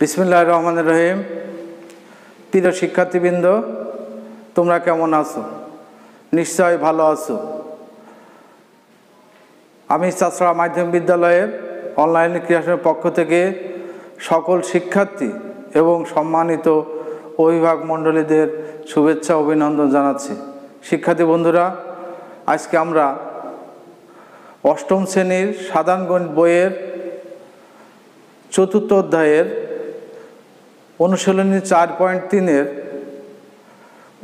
বিসমিল্লাহির রহমানির রহিম। প্রিয় শিক্ষার্থীবৃন্দ, তোমরা কেমন আছো? নিশ্চয় ভালো আছো। আমি চাচড়া মাধ্যমিক বিদ্যালয়ের অনলাইন ক্লাসের পক্ষ থেকে সকল শিক্ষার্থী এবং সম্মানিত অভিভাবক মণ্ডলীদের শুভেচ্ছা অভিনন্দন জানাচ্ছি। শিক্ষার্থী বন্ধুরা, আজকে আমরা অষ্টম শ্রেণীর সাধারণ গণিত বইয়ের চতুর্থ অধ্যায়ের অনুশীলনী 4.3-এর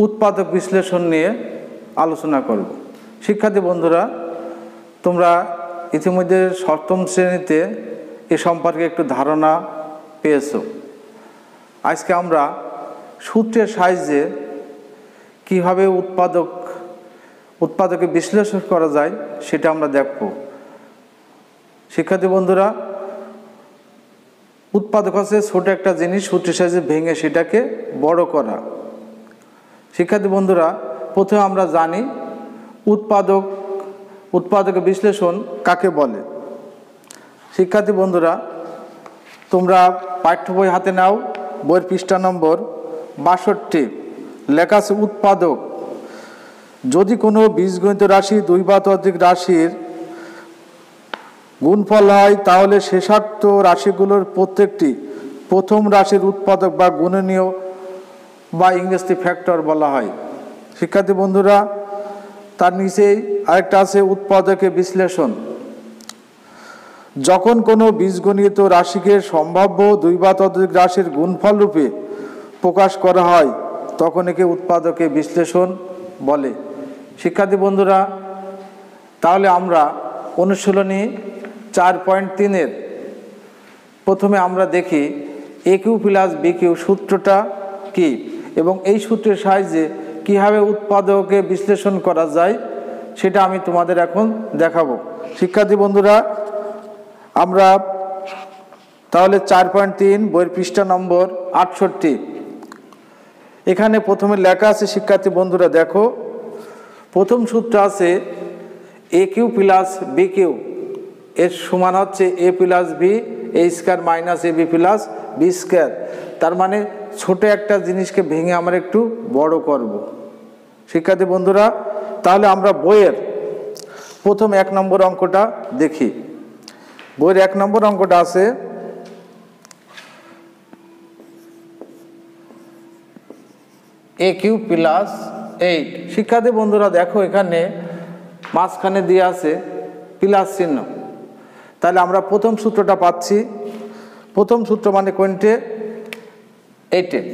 উৎপাদক বিশ্লেষণ নিয়ে আলোচনা করব। শিক্ষার্থী বন্ধুরা, তোমরা ইতিমধ্যে সপ্তম শ্রেণীতে এ সম্পর্কে একটু ধারণা পেয়েছো। আজকে আমরা সূত্রের সাহায্যে কীভাবে উৎপাদকে বিশ্লেষণ করা যায় সেটা আমরা দেখব। শিক্ষার্থী বন্ধুরা, উৎপাদক হচ্ছে ছোট একটা জিনিস সূত্রের সাহায্যে ভেঙে সেটাকে বড় করা। শিক্ষার্থী বন্ধুরা, প্রথমে আমরা জানি উৎপাদকের বিশ্লেষণ কাকে বলে। শিক্ষার্থী বন্ধুরা, তোমরা পাঠ্য বই হাতে নাও, বইয়ের পৃষ্ঠা নম্বর 62। লেখা আছে উৎপাদক যদি কোনো বীজগণিত রাশি দুই বা ততোধিক রাশির গুণফল হয়, তাহলে শেষার্থ রাশিগুলোর প্রত্যেকটি প্রথম রাশির উৎপাদক বা গুণনীয় বা ইংরেজি ফ্যাক্টর বলা হয়। শিক্ষার্থী বন্ধুরা, তার নিচেই আরেকটা আছে উৎপাদকের বিশ্লেষণ। যখন কোনো বীজগণিত রাশিকে সম্ভাব্য দুই বা ততোধিক রাশির গুণফল রূপে প্রকাশ করা হয়, তখন একে উৎপাদকের বিশ্লেষণ বলে। শিক্ষার্থী বন্ধুরা, তাহলে আমরা অনুশীলনী 4.3-এর প্রথমে আমরা দেখি এ কিউ প্লাস বি কিউ সূত্রটা কি এবং এই সূত্রের সাহায্যে কীভাবে উৎপাদকে বিশ্লেষণ করা যায় সেটা আমি তোমাদের এখন দেখাবো। শিক্ষার্থী বন্ধুরা, আমরা তাহলে 4.3 বইয়ের পৃষ্ঠা নম্বর 68। এখানে প্রথমে লেখা আছে, শিক্ষার্থী বন্ধুরা দেখো, প্রথম সূত্র আছে এ কিউ প্লাস বি কিউ এর সমান হচ্ছে এ plus B A square minus A B plus B square. তার মানে ছোট একটা জিনিসকে ভেঙে আমরা একটু বড় করব। শিক্ষার্থী বন্ধুরা, তাহলে আমরা বইয়ের প্রথম 1 নম্বর অঙ্কটা দেখি। বইয়ের 1 নম্বর অঙ্কটা আছে এ কিউ প্লাস 8। শিক্ষার্থী বন্ধুরা দেখো, এখানে মাঝখানে দিয়ে আছে প্লাস চিহ্ন। তাহলে আমরা প্রথম সূত্রটা পাচ্ছি। প্রথম সূত্র মানে কোনটে? 8।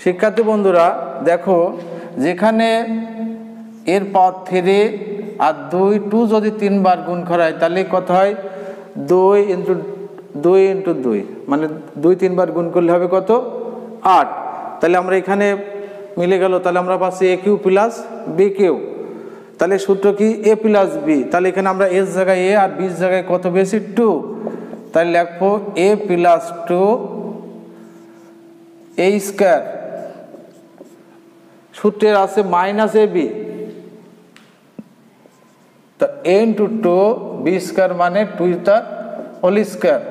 শিক্ষার্থী বন্ধুরা দেখো, যেখানে এর পাওয়ার 3 আর 2 যদি 3 বার গুণ করা হয় তাহলে কত হয়? 2 ইন্টু 2 মানে 2-3 বার গুণ করলে হবে কত? 8। তাহলে আমরা এখানে মিলে গেল, তাহলে আমরা পাচ্ছি এ কিউ প্লাস বি কিউ। তাহলে সূত্র কি? এ প্লাস বি। তাহলে এখানে আমরা এর জায়গায় এ আর বির জায়গায় কত বেশি? 2। তাহলে লিখবো এ প্লাস 2 এ স্কয়ার। সূত্রের আছে মাইনাস এ বি, তো এ ইন্টু 2 বি স্কয়ার মানে 2 তার হোল স্কয়ার।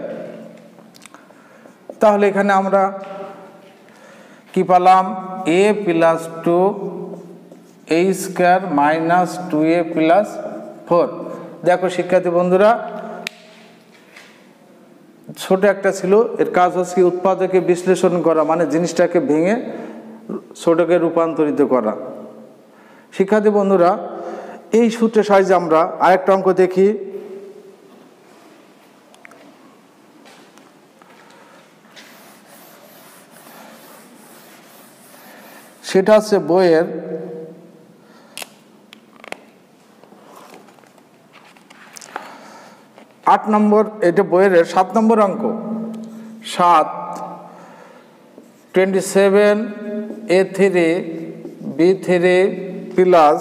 তাহলে এখানে আমরা কি পেলাম? এ প্লাস 2 এ স্কয়ার মাইনাস 2a প্লাস 4। দেখো শিক্ষার্থী বন্ধুরা, ছোট একটা ছিল, এর কাজ হচ্ছে উৎপাদকে বিশ্লেষণ করা, মানে জিনিসটাকে ভেঙে ছোটকে রূপান্তরিত করা। শিক্ষার্থী বন্ধুরা, এই সূত্রের সাহায্যে আমরা আরেকটা অঙ্ক দেখি। সেটা হচ্ছে বইয়ের 8 নম্বর, এটা বইয়ের 7 নম্বর অঙ্ক। 7 27 A3 B3 plus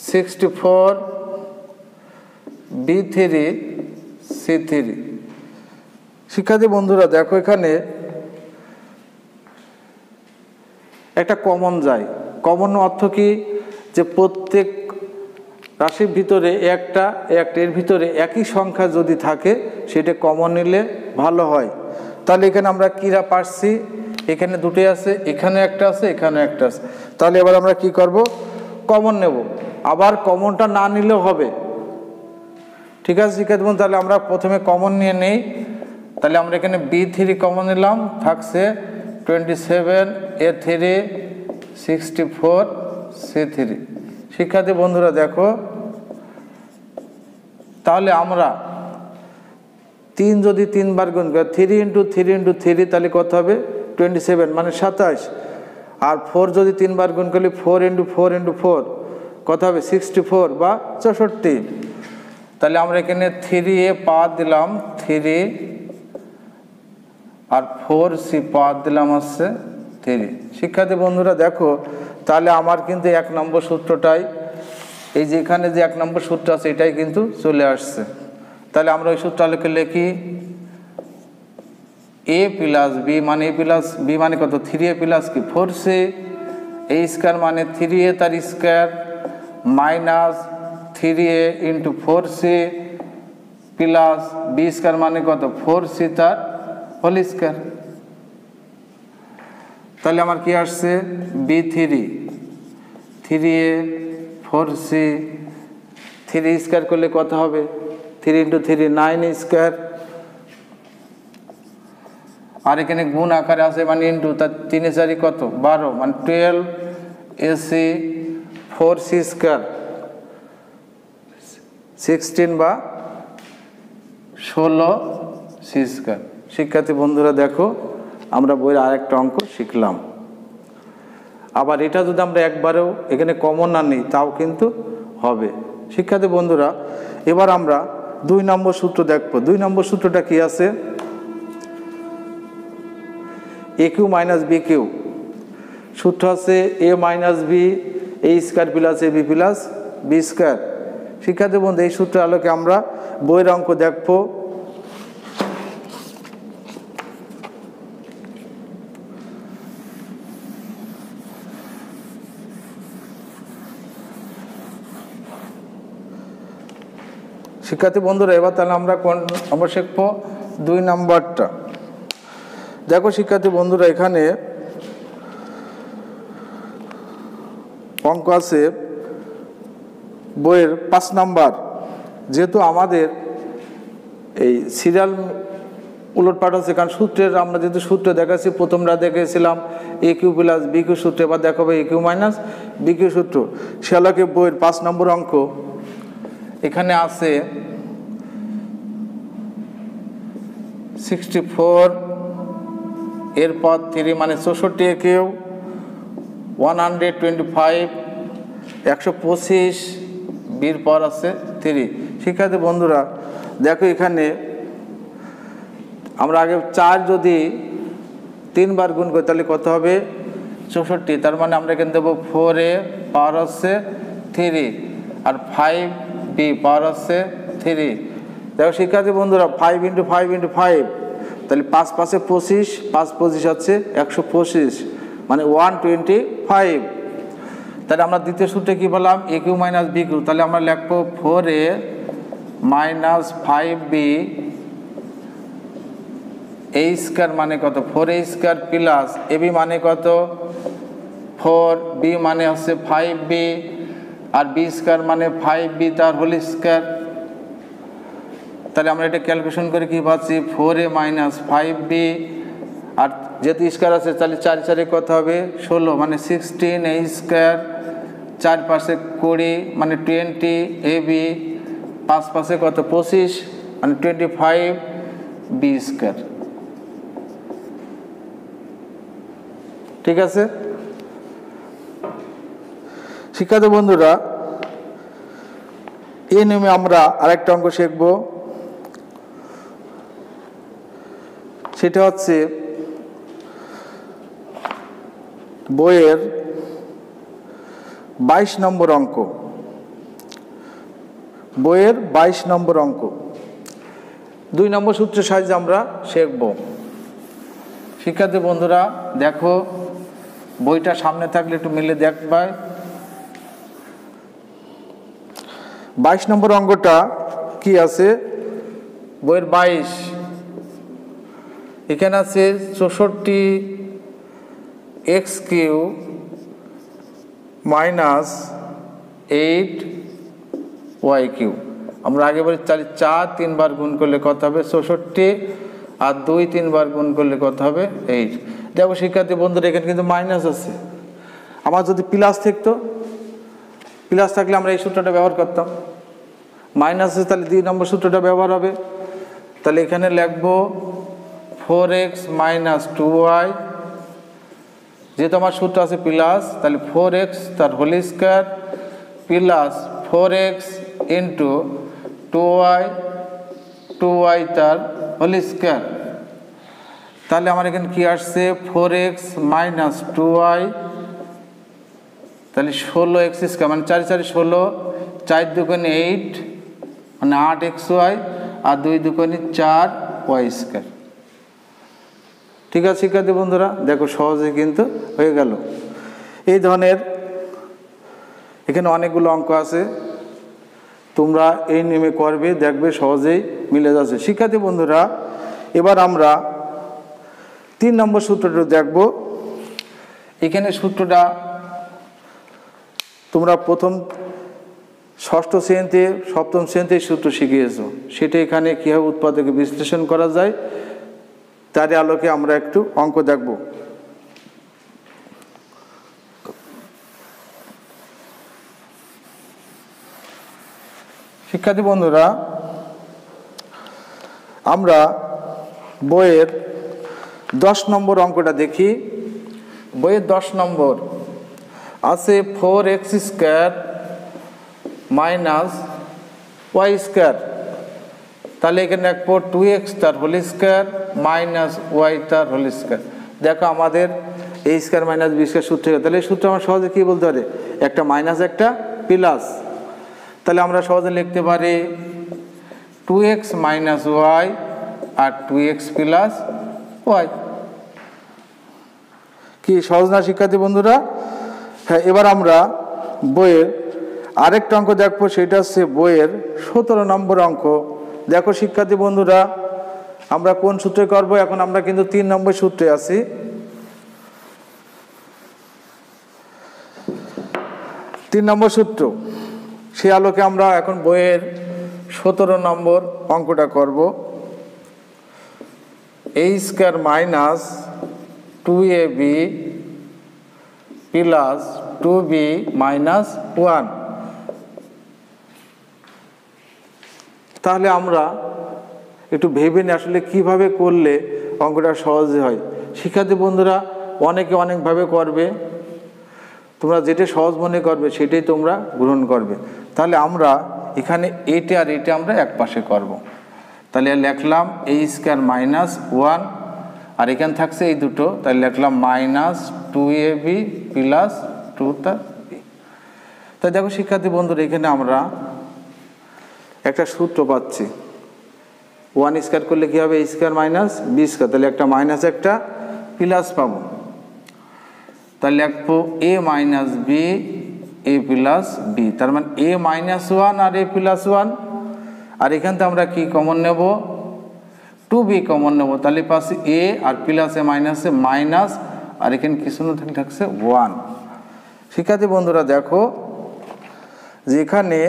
64 B3 C3। শিক্ষার্থী বন্ধুরা দেখো, এখানে একটা কমন যায়। কমন অর্থ কি? যে প্রত্যেক রাশির ভিতরে একটা এর ভিতরে একই সংখ্যা যদি থাকে সেটা কমন নিলে ভালো হয়। তাহলে এখানে আমরা কিরা পারছি, এখানে দুটোই আছে, এখানে একটা আছে, এখানে একটা আছে। তাহলে এবার আমরা কি করব, কমন নেব। আবার কমনটা না নিলেও হবে। ঠিক আছে শিক্ষার্থী বন্ধু, তাহলে আমরা প্রথমে কমন নিয়ে নেই। তাহলে আমরা এখানে B3 কমন নিলাম, থাকছে 27 A3 64 C3। শিক্ষার্থী বন্ধুরা দেখো, তাহলে আমরা 3 যদি 3 বার গুণ করি, 3 × 3 × 3 তাহলে কত হবে 27 মানে 27। আর 4 যদি 3 বার গুণ করি 4 × 4 × 4 কত হবে 64 বা 64। তাহলে আমরা এখানে 3A পাওয়ার দিলাম 3 আর 4C পাওয়ার দিলাম হচ্ছে 3। শিক্ষার্থী বন্ধুরা দেখো, তাহলে আমার কিন্তু 1 নম্বর সূত্রটাই, এই যে এখানে যে 1 নম্বর সূত্র আছে এটাই কিন্তু চলে আসছে। তাহলে আমরা ওই সূত্রটাকে লিখি, A + B মানে A + B মানে কত 3A + কি 4C, A² মানে 3A তার square minus 3A × 4C plus B² মানে কত 4C তার হোল স্কয়ার। তাহলে আমার কি আসছে B3 3A 4C 3² করলে কত হবে 3 × 3 9² আর এখানে গুণ আকারে আছে মানে ইন্টু, তার 3 4 কত 12 মানে 12 AC 4C² 16 বা 16C²। শিক্ষার্থী বন্ধুরা দেখো, আমরা বইয়ের আরেকটা অঙ্ক শিখলাম। আবার এটা যদি আমরা একবারেও এখানে কমন না নিই তাও কিন্তু হবে। শিক্ষার্থী বন্ধুরা এবার আমরা 2 নম্বর সূত্র দেখব। 2 নম্বর সূত্রটা কি আছে, AQ - BQ সূত্র আছে A - B A² + AB + B²। শিক্ষার্থী বন্ধু এই সূত্রের আলোকে আমরা বইয়ের অঙ্ক দেখব। শিক্ষার্থী বন্ধুরা এবার তাহলে আমরা কোন নম্বর শিখব 2 নম্বরটা। দেখো শিক্ষার্থী বন্ধুরা এখানে অঙ্ক আছে বইয়ের 5 নাম্বার। যেহেতু আমাদের এই সিরিয়াল উলটপাট হচ্ছে, কারণ সূত্রের আমরা যেহেতু সূত্র দেখাচ্ছি, প্রথমটা দেখেছিলাম AQ + BQ সূত্র, এবার দেখাবো AQ - BQ সূত্র। সেলাকে বইয়ের 5 নম্বর অঙ্ক এখানে আছে 64 এরপর 3 মানে 64 AQ 125 125 বির পর আছে 3। শিক্ষার্থী বন্ধুরা দেখো এখানে আমরা আগে 4 যদি 3 বার গুণ করি তাহলে কত হবে 64। তার মানে আমরা এখানে দেবো 4A পাওয়ার হচ্ছে 3 আর 5B পাওয়ার হচ্ছে 3। দেখো শিক্ষার্থী বন্ধুরা 5 × 5 × 5 তাহলে 5 5 25 5 25 হচ্ছে 125 মানে 125। তাহলে আমরা দ্বিতীয় সূত্রে কি বললাম AQ - BQ, তাহলে আমরা লিখবো 4A - 5B A² মানে কত 4A² প্লাস AB মানে কত 4B মানে হচ্ছে 5B আর B² মানে 5B তার হোল স্কয়ার। তাহলে আমরা এটা ক্যালকুলেশন করে কি পাচ্ছি 4A - 5B আর যেহেতু স্কয়ার আছে তাহলে 4 4 কত হবে 16 মানে 16A², 4 পাশে 20 মানে 20 AB, 5 পাশে কত 25 মানে 25B²। ঠিক আছে শিক্ষার্থী বন্ধুরা, এই নিয়মে আমরা আরেকটা অঙ্ক শিখব। সেটা হচ্ছে বইয়ের 22 নম্বর অঙ্ক। বইয়ের 22 নম্বর অঙ্ক 2 নম্বর সূত্রের সাহায্যে আমরা শিখব। শিক্ষার্থী বন্ধুরা দেখো, বইটা সামনে থাকলে একটু মিলে দেখবে। 22 নম্বর অঙ্কটা কি আছে বইয়ের 22, এখানে আছে 64 x q minus 8 y q. আমরা আগে বলি তাহলে 4 3 বার গুণ করলে কত হবে 64, আর 2 3 বার গুণ করলে কত হবে 8। দেখো শিক্ষার্থী বন্ধুরা এখানে কিন্তু মাইনাস আছে, আমার যদি প্লাস থাকতো, প্লাস থাকলে আমরা এই সূত্রটা ব্যবহার করতাম, মাইনাস আছে তাহলে 2 নম্বর সূত্রটা ব্যবহার হবে। তাহলে এখানে লিখবো 4x মাইনাস 2y, যেহেতু আমার সূত্র আছে প্লাস, তাহলে 4x তার whole square plus 4x into 2y তার হোল স্কয়ার। তাহলে আমার এখানে কি আসছে 4x মাইনাস 2y, তাহলে 16x স্কয়ার মানে 4 4 16, 4 দুগুণে 8 মানে 8xy, আর 2 দুগুণে 4y স্কয়ার। ঠিক আছে শিক্ষার্থী বন্ধুরা, দেখো সহজে কিন্তু হয়ে গেল। এই ধরনের এখানে অনেকগুলো অঙ্ক আছে, তোমরা এই নিয়মে করবে, দেখবে সহজেই মিলে যাচ্ছে। শিক্ষার্থী বন্ধুরা এবার আমরা 3 নম্বর সূত্রটা দেখব। এখানে সূত্রটা তোমরা প্রথম 6ষ্ঠ শ্রেণীতে 7ম শ্রেণীতে সূত্র শিখিয়েছো, সেটা এখানে কীভাবে উৎপাদকে বিশ্লেষণ করা যায় তার আলোকে আমরা একটু অঙ্ক দেখব। শিক্ষার্থী বন্ধুরা আমরা বইয়ের 10 নম্বর অঙ্কটা দেখি। বইয়ের 10 নম্বর আছে 4x square minus Y square, তাহলে এখানে রাখবো 2x তার হোল স্কয়ার মাইনাস ওয়াই তার হোল স্কয়ার। দেখো আমাদের a square minus b square সূত্র, তাহলে এই সূত্র আমরা সহজে কি বলতে পারি, একটা মাইনাস একটা প্লাস। তাহলে আমরা সহজে লিখতে পারি 2x মাইনাস ওয়াই আর 2x প্লাস ওয়াই। কি সহজ না শিক্ষার্থী বন্ধুরা? হ্যাঁ, এবার আমরা বইয়ের আরেকটা অঙ্ক দেখবো, সেটা হচ্ছে বইয়ের 17 নম্বর অঙ্ক। দেখো শিক্ষার্থী বন্ধুরা আমরা কোন সূত্রে করব, এখন আমরা কিন্তু 3 নম্বর সূত্রে আছি। 3 নম্বর সূত্র, সে আলোকে আমরা এখন বইয়ের 17 নম্বর অঙ্কটা করব। a square minus 2ab plus 2b minus 1। তাহলে আমরা একটু ভেবে নিই আসলে কিভাবে করলে অঙ্কটা সহজে হয়। শিক্ষার্থী বন্ধুরা অনেকে অনেকভাবে করবে, তোমরা যেটা সহজ মনে করবে সেটাই তোমরা গ্রহণ করবে। তাহলে আমরা এখানে এটা আর এটা আমরা এক পাশে করব। তাহলে লিখলাম a স্কয়ার মাইনাস 1, আর এখানে থাকছে এই দুটো, তাহলে লিখলাম মাইনাস 2ab প্লাস 2 তার b। তাই দেখো শিক্ষার্থী বন্ধুরা এখানে আমরা একটা সূত্র পাচ্ছি, 1 স্কয়ার করলে কি হবে a square minus b square, তাহলে একটা মাইনাস একটা প্লাস পাবো। তাহলে লিখবো a minus b a plus b, তার মানে a মাইনাস 1 আর a প্লাস 1, আর এখান থেকে আমরা কি কমন নেব 2b কমন নেব, তাহলে পাচ্ছি a আর প্লাস এ মাইনাসে মাইনাস, আর এখানে কিছু না থাকছে 1। শিক্ষার্থী বন্ধুরা দেখো যে এখানে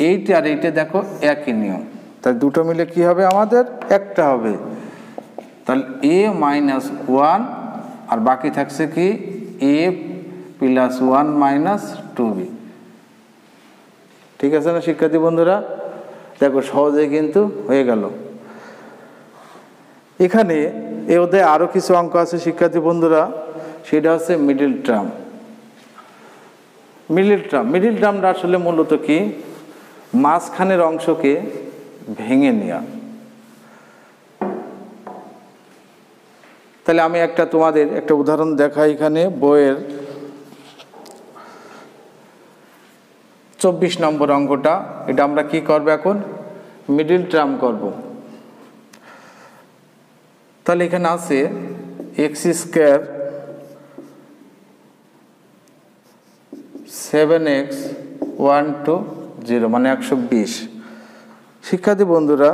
এইটা আর এইটা দেখো একই নিয়ম, তাহলে দুটো মিলে কি হবে আমাদের একটা হবে। তাহলে a মাইনাস 1 আর বাকি থাকছে কি a প্লাস 1 মাইনাস 2b। ঠিক আছে না শিক্ষার্থী বন্ধুরা? দেখো সহজে কিন্তু হয়ে গেল। এখানে এই অধ্যায়ে আরও কিছু অঙ্ক আছে শিক্ষার্থী বন্ধুরা, সেটা হচ্ছে মিডল টার্ম। মিডল টার্মটা আসলে মূলত কি, মাঝখানের অংশকে ভেঙে নেওয়া। তাহলে আমি তোমাদের একটা উদাহরণ দেখাই। এখানে বইয়ের 24 নম্বর অঙ্কটা, এটা আমরা কি করব এখন, মিডল টার্ম করব। তাহলে এখানে আছে x স্কয়ার 7x 1 to 0 মানে 120। শিক্ষার্থী বন্ধুরা,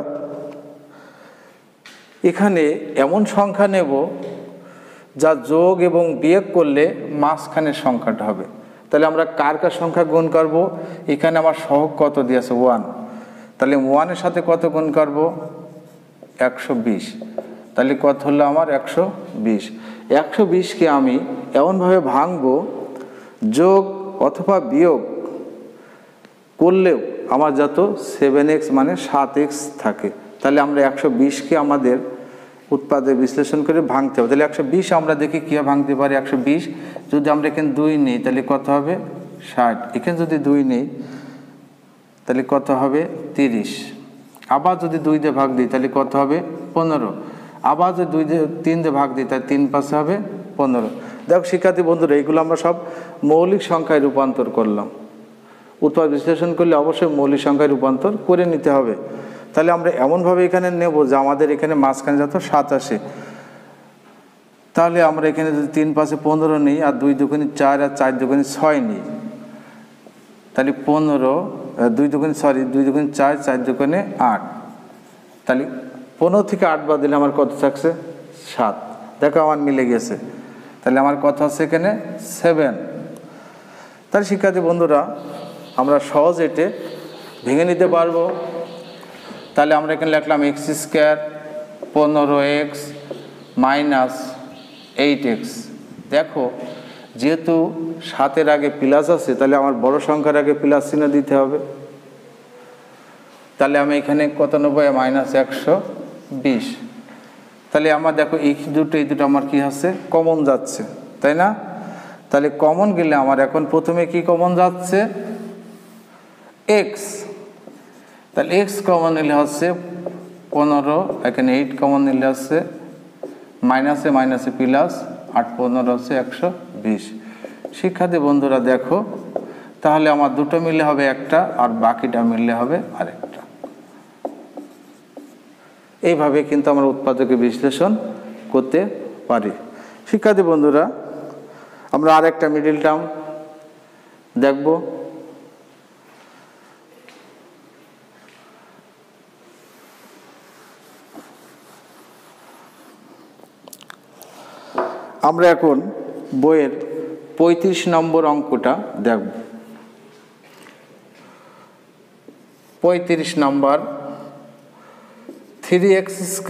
এখানে এমন সংখ্যা নেব যা যোগ এবং বিয়োগ করলে মাঝখানের সংখ্যাটা হবে। তাহলে আমরা কার কার সংখ্যা গুণ করব? এখানে আমার সহগ কত দিয়েছে 1, তাহলে 1-এর সাথে কত গুণ করব? 120। তাহলে কত হলো আমার? 120। 120কে আমি এমনভাবে ভাঙবো যোগ অথবা বিয়োগ করলেও আমার যত 7x মানে 7x থাকে। তাহলে আমরা 120কে আমাদের উৎপাদে বিশ্লেষণ করে ভাঙতে হবে। তাহলে 120 আমরা দেখি কীভাবে ভাঙতে পারি। 120 যদি আমরা এখানে 2 নিই তাহলে কত হবে? 60। এখানে যদি 2 নিই তাহলে কত হবে? 30। আবার যদি 2 দিয়ে ভাগ দিই তাহলে কত হবে? 15। আবার যদি 2 দিয়ে 3 দিয়ে ভাগ দিই তাহলে 3 5 হবে 15। দেখো শিক্ষার্থী বন্ধুরা, এইগুলো আমরা সব মৌলিক সংখ্যায় রূপান্তর করলাম। উৎপাদ বিশ্লেষণ করলে অবশ্যই মৌলিক সংখ্যায় রূপান্তর করে নিতে হবে। তাহলে আমরা এমনভাবে এখানে নেব যে আমাদের এখানে মাঝখানে যত 7 আসে। তাহলে আমরা এখানে যদি 3 5 15 নিই আর 2 দুগুণে 4 আর 4 দুগুণে 6 নিই তাহলে 15, 2 দুগুণে 4, 4 দুগুণে 8। তাহলে 15 থেকে 8 বাদ দিলে আমার কত থাকছে? 7। দেখো আমার মিলে গেছে। তাহলে আমার কত আছে এখানে? 7। তাহলে শিক্ষার্থী বন্ধুরা, আমরা সহজ এটে ভেঙে নিতে পারবো। তাহলে আমরা এখানে লিখলাম x² 15x মাইনাস 8x। দেখো যেহেতু 7-এর আগে প্লাস আছে তাহলে আমার বড় সংখ্যার আগে প্লাস চিহ্ন দিতে হবে। তাহলে আমি এখানে কত নেব? মাইনাস 120। তাহলে আমার দেখো এই দুটো আমার কি আছে? কমন যাচ্ছে, তাই না? তাহলে কমন গেলে আমার এখন প্রথমে কি কমন যাচ্ছে? x। তাহলে x কমন নিলে হচ্ছে 15, এখানে 8 কমন নিলে হচ্ছে মাইনাসে মাইনাসে প্লাস 8 15 হচ্ছে 120। শিক্ষার্থী বন্ধুরা দেখো, তাহলে আমার দুটো মিলে হবে একটা আর বাকিটা মিললে হবে আরেকটা। এইভাবে কিন্তু আমরা উৎপাদকে বিশ্লেষণ করতে পারি। শিক্ষার্থী বন্ধুরা, আমরা আরেকটা মিডল টার্ম দেখব। আমরা এখন বইয়ের 35 নম্বর অঙ্কটা দেখব। 35 নম্বর, 3x²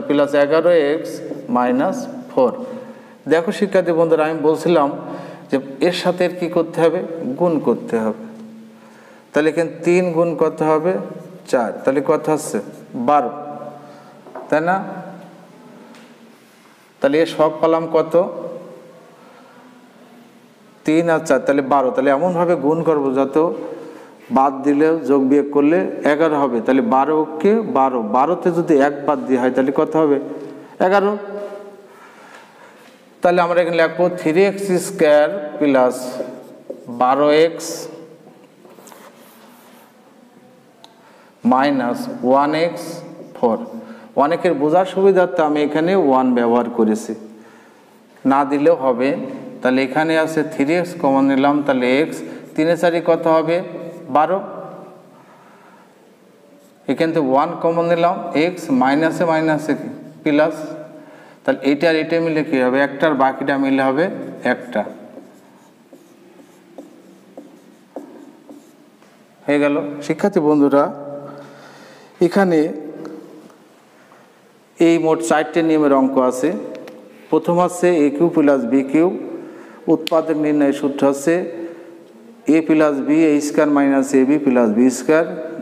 প্লাস 11x মাইনাস 4। দেখো শিক্ষার্থী বন্ধুরা, আমি বলছিলাম যে এর সাথে কি করতে হবে? গুণ করতে হবে। তাহলে এখানে 3 গুণ করতে হবে 4, তাহলে কত হচ্ছে? 12, তাই না? তাহলে এর সব পেলাম কত? 3 আর 4, তাহলে 12। তাহলে এমনভাবে গুণ করবো যত বাদ দিলে যোগ বিয়োগ করলে 11 হবে। তাহলে 12কে 12তে যদি 1 বাদ দিয়ে হয় তাহলে কত হবে? 11। তাহলে আমরা এখানে লিখবো 3x² plus 12x minus 1x 4। অনেকের বোঝার সুবিধার্থে আমি এখানে 1 ব্যবহার করেছি, না দিলেও হবে। তাহলে এখানে আছে 3x কমন নিলাম, তাহলে x 3 4 কত হবে? 12। এখান থেকে 1 কমন নিলাম, x মাইনাসে মাইনাসে প্লাস, তাহলে এইটা আর এটা মিলে কি হবে? একটার বাকিটা মিলে হবে একটা। হয়ে গেল। শিক্ষার্থী বন্ধুরা, এখানে এই মোট 4টে নিয়মের অঙ্ক আছে। প্রথম হচ্ছে a³ প্লাস b³ উৎপাদক নির্ণয়ের সূত্র হচ্ছে a plus b a² minus ab plus b²।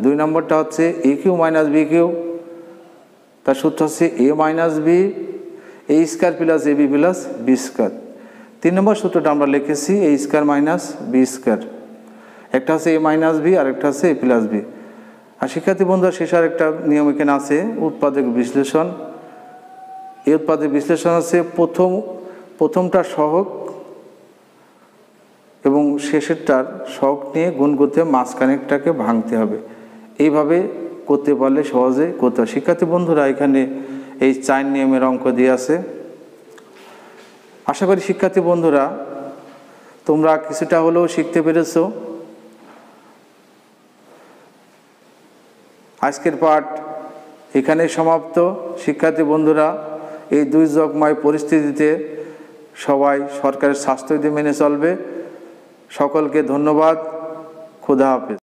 2 নম্বরটা হচ্ছে a³ মাইনাস b³ তার সূত্র হচ্ছে a minus b a² plus ab plus b²। 3 নম্বর সূত্রটা আমরা লিখেছি a² মাইনাস b²। একটা হচ্ছে a মাইনাস b আর একটা হচ্ছে a প্লাস b। আর শিক্ষার্থী বন্ধুরা, শেষের একটা নিয়ম এখানে আছে উৎপাদক বিশ্লেষণ। এই উৎপাদক বিশ্লেষণ আছে প্রথমটা সহগ এবং শেষেরটার সহগ নিয়ে গুণ করতে মাঝখানেরটাকে ভাঙতে হবে। এইভাবে করতে পারলে সহজে করতে হবে। শিক্ষার্থী বন্ধুরা, এখানে এই 4 নিয়মের অঙ্ক দিয়ে আছে। আশা করি শিক্ষার্থী বন্ধুরা তোমরা কিছুটা হলেও শিখতে পেরেছো। আজকের পাঠ এখানেই সমাপ্ত। শিক্ষার্থী বন্ধুরা, এই দুর্যোগময় পরিস্থিতিতে সবাই সরকারের স্বাস্থ্যবিধি মেনে চলবে। সকলকে ধন্যবাদ। খোদা হাফেজ।